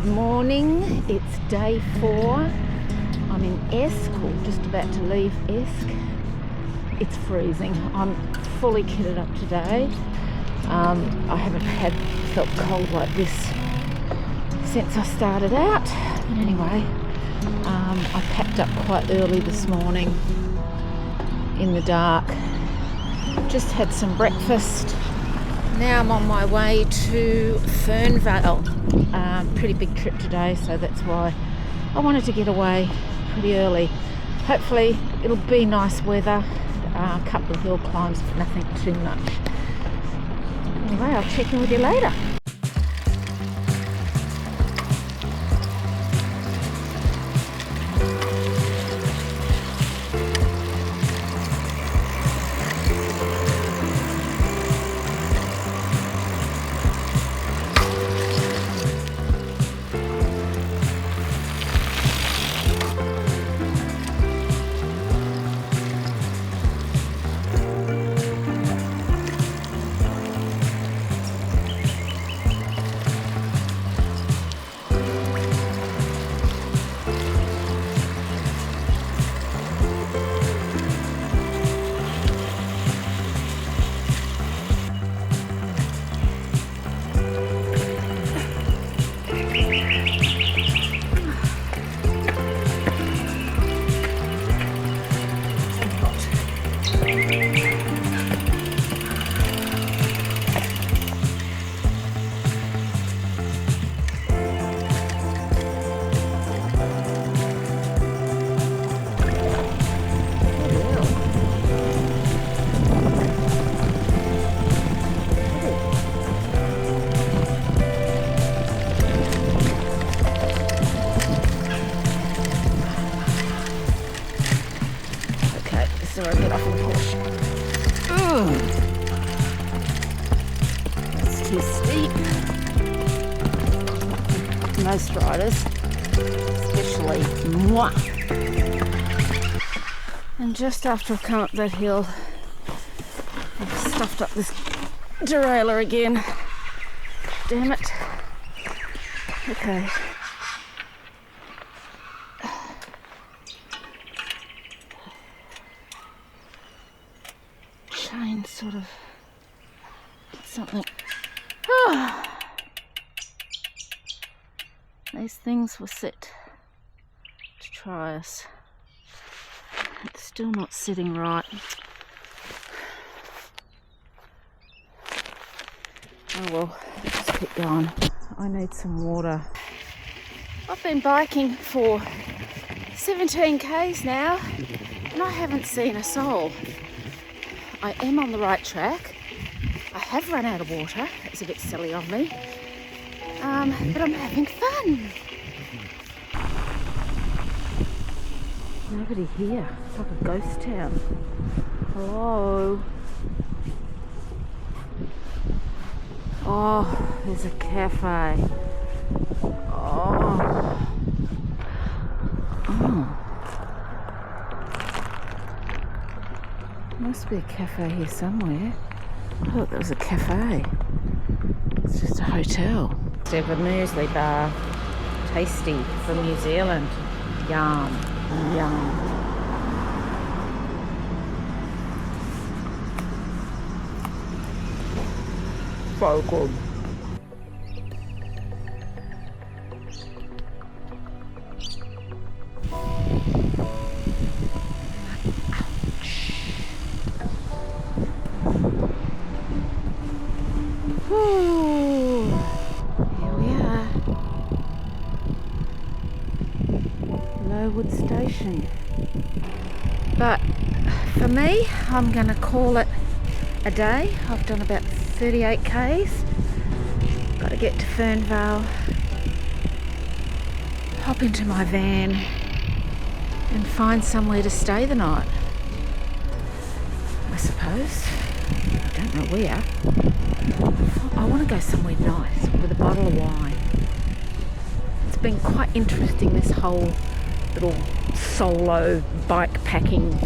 Good morning, it's day 4. I'm in Esk, or just about to leave Esk. It's freezing. I'm fully kitted up today. I haven't felt cold like this since I started out. But anyway, I packed up quite early this morning in the dark. Just had some breakfast. Now I'm on my way to Fernvale. Pretty big trip today, so that's why I wanted to get away pretty early. Hopefully it'll be nice weather, a couple of hill climbs, but nothing too much. Anyway, I'll check in with you later. So I get off and push. That's too steep. Most riders, especially moi. And just after I come up that hill, I've stuffed up this derailleur again. Damn it. Okay. Chain sort of something. These things were set to try us. It's still not sitting right. Oh well, just keep going. I need some water. I've been biking for 17 k's now and I haven't seen a soul. I am on the right track. I have run out of water. It's a bit silly of me. But I'm having fun. Nobody here. It's like a ghost town. Hello. Oh, there's a cafe. Oh. Must be a cafe here somewhere. I thought there was a cafe. It's just a hotel. They have a muesli bar. Tasty from New Zealand. Yum. Yum. So good. Wood station, but for me I'm gonna call it a day. I've done about 38 k's. Got to get to Fernvale, hop into my van and find somewhere to stay the night, I suppose. I don't know where. I want to go somewhere nice with a bottle of wine. It's been quite interesting, this whole little solo bike packing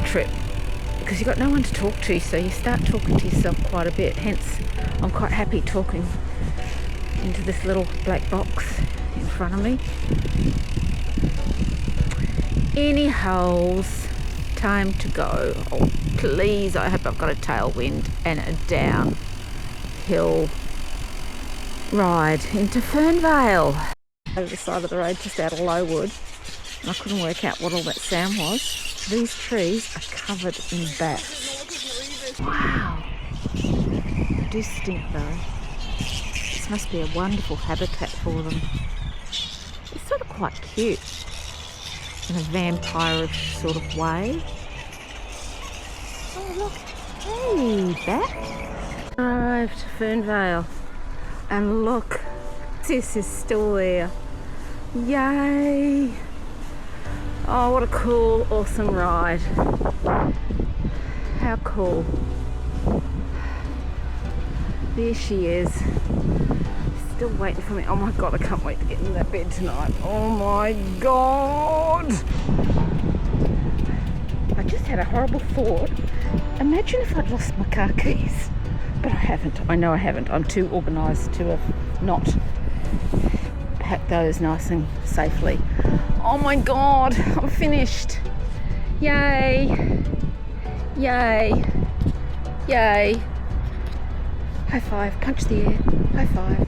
trip, because you've got no one to talk to, so you start talking to yourself quite a bit. Hence I'm quite happy talking into this little black box in front of me. Any holes? Time to go. Oh, please, I hope I've got a tailwind and a downhill ride into Fernvale. Over the side of the road, just out of Lowood, and I couldn't work out what all that sound was. These trees are covered in bats. Wow. They do stink though. This must be a wonderful habitat for them. It's sort of quite cute in a vampire-ish sort of way. Oh look, hey, bat. Arrived to Fernvale, and look, this is still there. Yay! Oh, what a cool, awesome ride. How cool. There she is. Still waiting for me. Oh my god, I can't wait to get in that bed tonight. Oh my god! I just had a horrible thought. Imagine if I'd lost my car keys. But I haven't. I know I haven't. I'm too organised to have not packed those nice and safely. Oh my god, I'm finished. Yay. Yay. Yay. High five. Punch the air. High five.